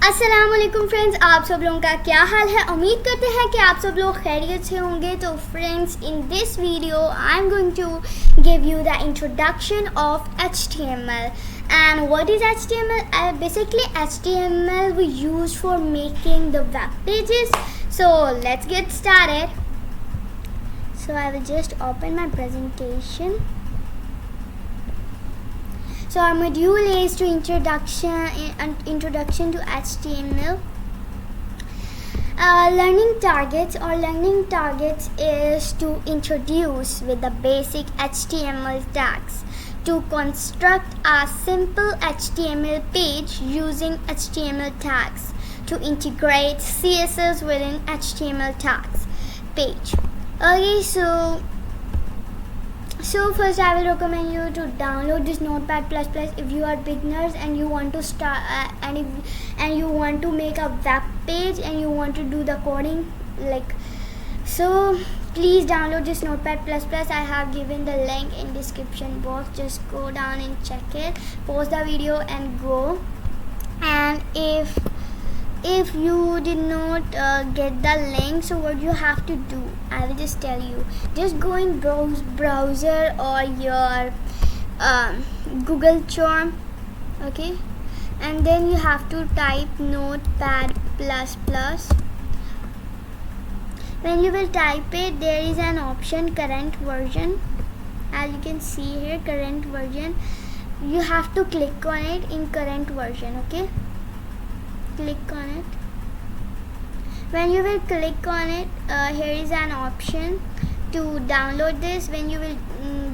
अस्सलाम वालेकुम फ्रेंड्स, आप सब लोगों का क्या हाल है। उम्मीद करते हैं कि आप सब लोग खैरियत से होंगे। तो friends, in this video I am going to give you the introduction of HTML. And what is HTML? Basically, HTML we use for making the web pages. So let's get started. So I will just open my presentation. So our module is to introduction to HTML. Learning targets is to introduce with the basic HTML tags to construct a simple HTML page using HTML tags to integrate CSS within HTML tags page. Okay, so first I will recommend you to download this Notepad++ if you are beginners and you want to start and you want to make a web page and you want to do the coding so please download this Notepad++. I have given the link in description box. Just go down and check it, pause the video and go. And if you did not get the link, so what you have to do, I will just tell you. Just go in browser or your Google Chrome, okay, and then you have to type Notepad++. When you will type it, there is an option current version. As you can see here, current version. You have to click on it in current version, okay. Click on it. When you will click on it, here is an option to download this. When you will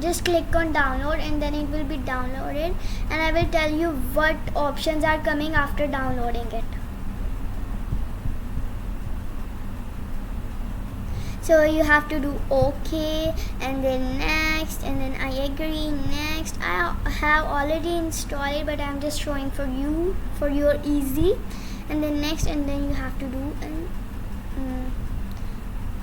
just click on download and then it will be downloaded, and I will tell you what options are coming after downloading it. So you have to do OK and then next and then I agree, next. I have already installed it, but I'm just showing for you for your easy. And then next, and then you have to do an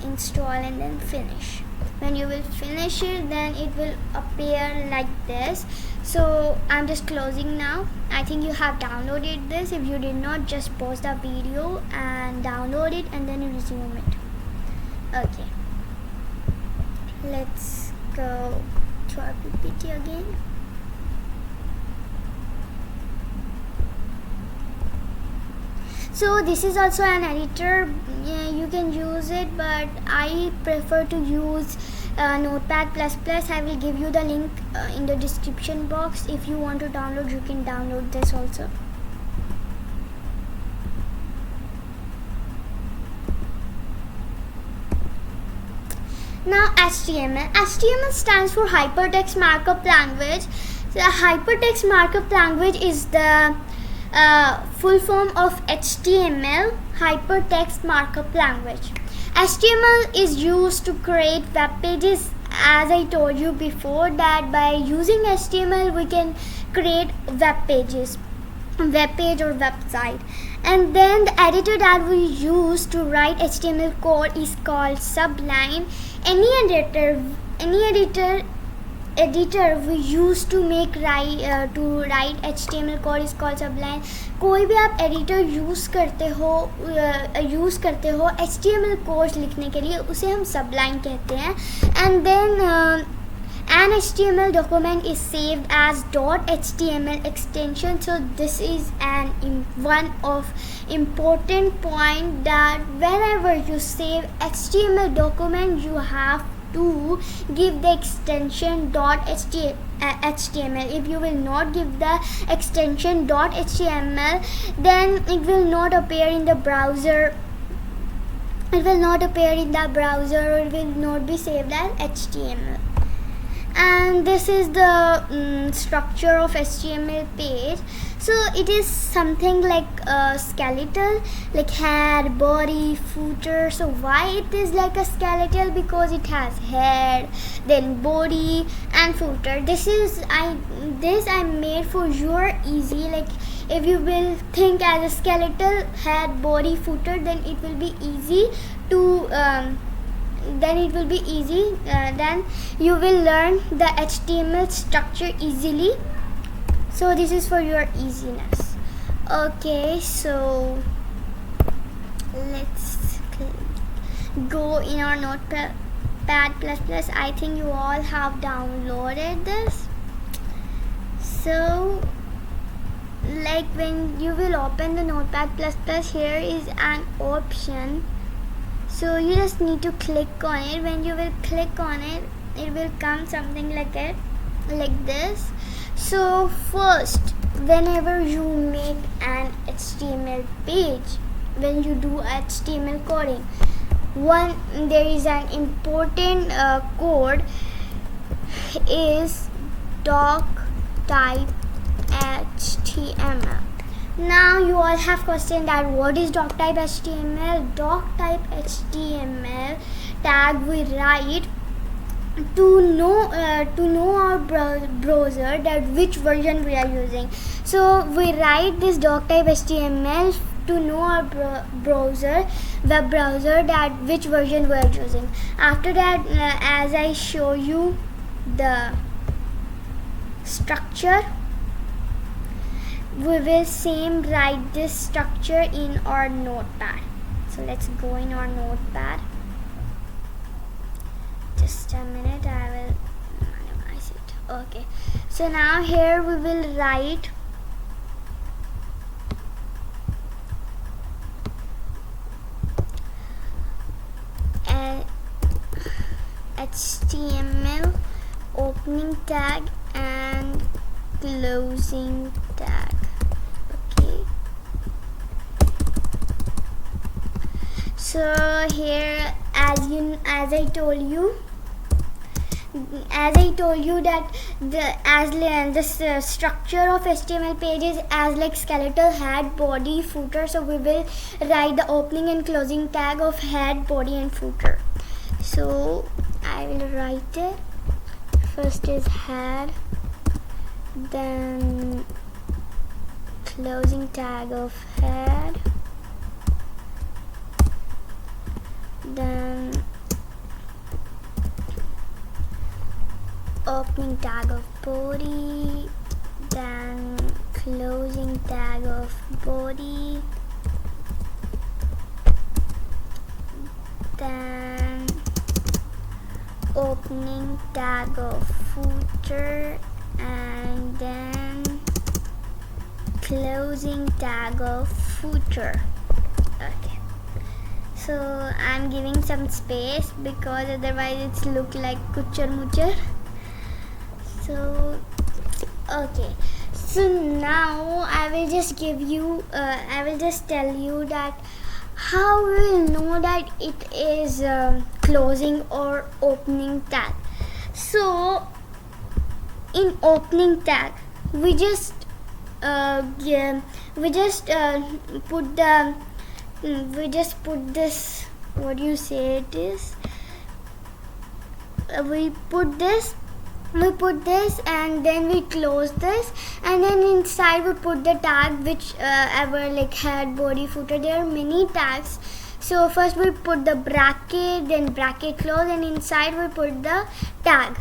install and then finish. When you will finish it, then it will appear like this. So I'm just closing now. I think you have downloaded this. If you did not, just pause the video and download it and then resume it. Okay, let's go to our PPT again. So this is also an editor. You can use it, but I prefer to use Notepad++. I will give you the link in the description box. If you want to download, you can download this also. Now HTML. HTML stands for Hypertext Markup Language. So Hypertext Markup Language is the full form of HTML, Hypertext Markup Language. HTML is used to create web pages. As I told you before, that by using HTML we can create web pages, web page or website. And then the editor that we use to write HTML code is called Sublime. Any editor we use to write HTML code is called Sublime. कोई भी आप editor use करते हो HTML code लिखने के लिए, उसे हम Sublime कहते हैं. And then an HTML document is saved as .html extension. So this is one of important point, that whenever you save HTML document, you have to give the extension .html. If you will not give the extension .html, then it will not appear in the browser. It will not appear in the browser, or it will not be saved as HTML. And this is the structure of HTML page. So it is something like a skeletal, like head, body, footer. So why it is like a skeletal? Because it has head, then body and footer. This I made for your easy. Like if you will think as a skeletal, head, body, footer, then it will be easy to then you will learn the HTML structure easily. So this is for your easiness. Okay, so let's go in our Notepad++. I think you all have downloaded this. So like when you will open the Notepad++, here is an option, so you just need to click on it. When you will click on it, it will come something like it, like this. So first, whenever you make an HTML page, when you do HTML coding, there is an important code is doc type HTML. Now you all have questioned that what is doc type HTML? Doc type HTML tag we write to know our browser that which version we are using. So we write this doc type HTML to know our web browser that which version we are using. After that, as I show you the structure, we will same write this structure in our Notepad. So let's go in our Notepad. Just a minute, I will minimize it. Okay, so now here we will write an HTML opening tag and closing tag. Okay, so here as I told you that the structure of HTML page is as like skeletal, head, body, footer. So we will write the opening and closing tag of head, body and footer. So I will write it. First is head, then closing tag of head, then opening tag of body, then closing tag of body, then opening tag of footer, and then closing tag of footer. Okay, so I'm giving some space because otherwise it's look like kuchar muchar. So okay, so now I will just tell you that how we will know that it is closing or opening tag. So in opening tag, we just put this, what do you say it is, we put this and then we close this, and then inside we put the tag which ever like head, body, footer. There are many tags. So first we put the bracket, then bracket close, and inside we put the tag.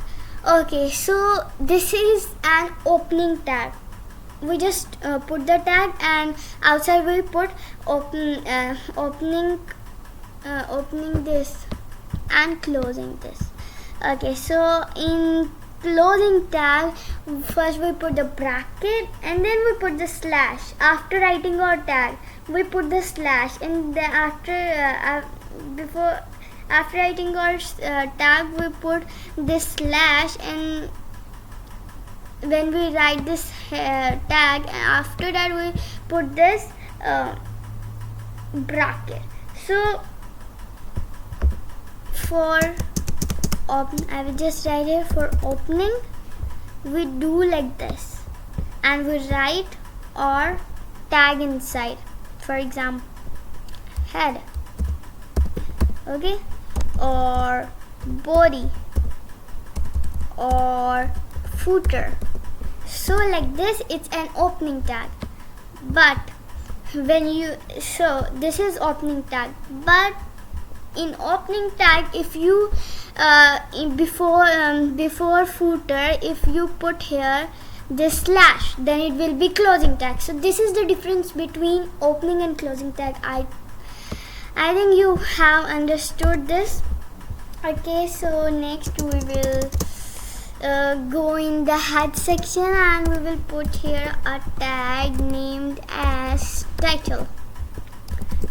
Okay, so this is an opening tag. We just put the tag, and outside we put opening this and closing this. Okay, so in closing tag, first we put the bracket and then we put the slash. After writing our tag, we put the slash, and then after writing our tag, we put this slash, and when we write this tag, after that we put this bracket. So for I will just write here for opening, we do like this, and we write our tag inside. For example, head, okay, or body, or footer. So like this, it's an opening tag. But this is opening tag, but in opening tag, if you before footer, if you put here this slash, then it will be closing tag. So this is the difference between opening and closing tag. I think you have understood this. Okay, so next we will go in the head section and we will put here a tag named as title.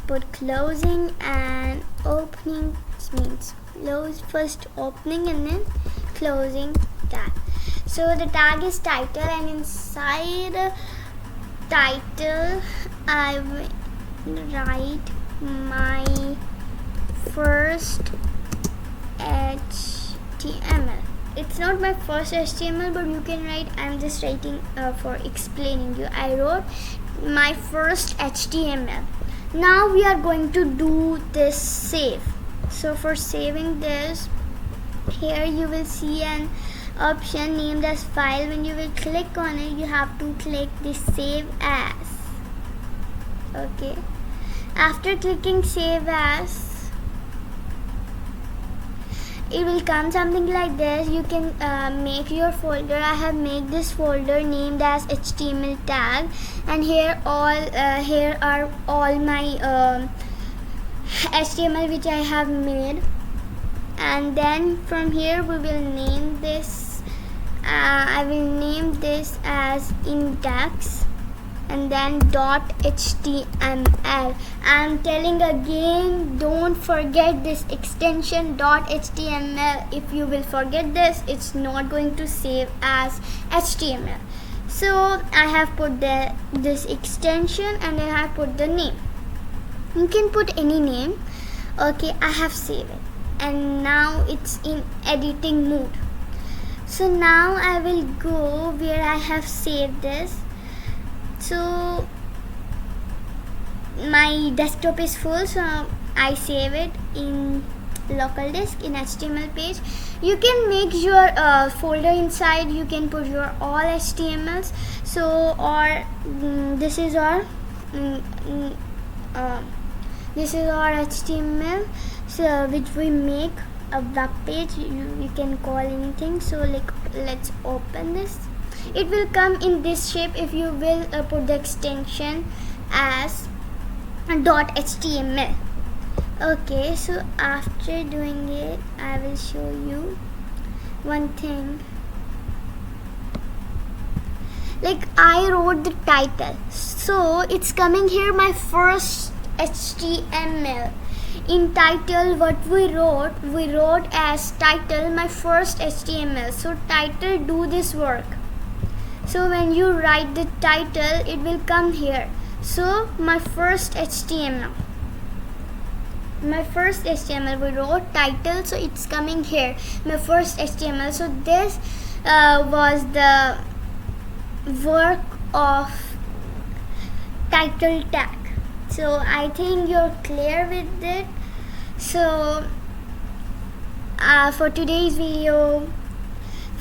Put closing and opening, means close first opening and then closing tag. So the tag is title, and inside title I will write my first HTML. It's not my first HTML, but you can write, I'm just writing for explaining you. I wrote my first HTML. Now we are going to do this save. So for saving this, here you will see an option named as file. When you will click on it, you have to click this save as. Okay, after clicking save as, it will come something like this. You can make your folder. I have made this folder named as HTML tag, and here are all my HTML which I have made. And then from here we will name this. I will name this as index, and then .html. I'm telling again, don't forget this extension .html. If you will forget this, it's not going to save as HTML. So I have put this extension, and then I have put the name. You can put any name. Okay, I have saved it, and now it's in editing mode. So now I will go where I have saved this. So my desktop is full, so I save it in local disk in HTML page. You can make your folder inside. You can put your all HTMLs. So this is our HTML, so which we make a web page. You can call anything. So like, let's open this. It will come in this shape if you will put the extension as .html. Okay, so after doing it, I will show you one thing. Like, I wrote the title, so it's coming here my first HTML. In title, what we wrote as title my first HTML. So title do this work. So when you write the title, it will come here. So my first HTML we wrote title, so it's coming here, my first HTML. So this was the work of title tag. So I think you're clear with it. So for today's video,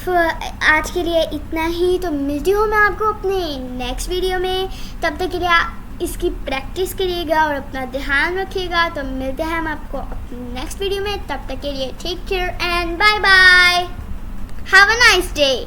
आज के लिए इतना ही. तो मिलती हूँ मैं आपको अपने नेक्स्ट वीडियो में. तब तक के लिए आप इसकी प्रैक्टिस करिएगा और अपना ध्यान रखिएगा. तो मिलते हैं हम आपको अपने नेक्स्ट वीडियो में. तब तक के लिए take care and bye bye. Have a nice day.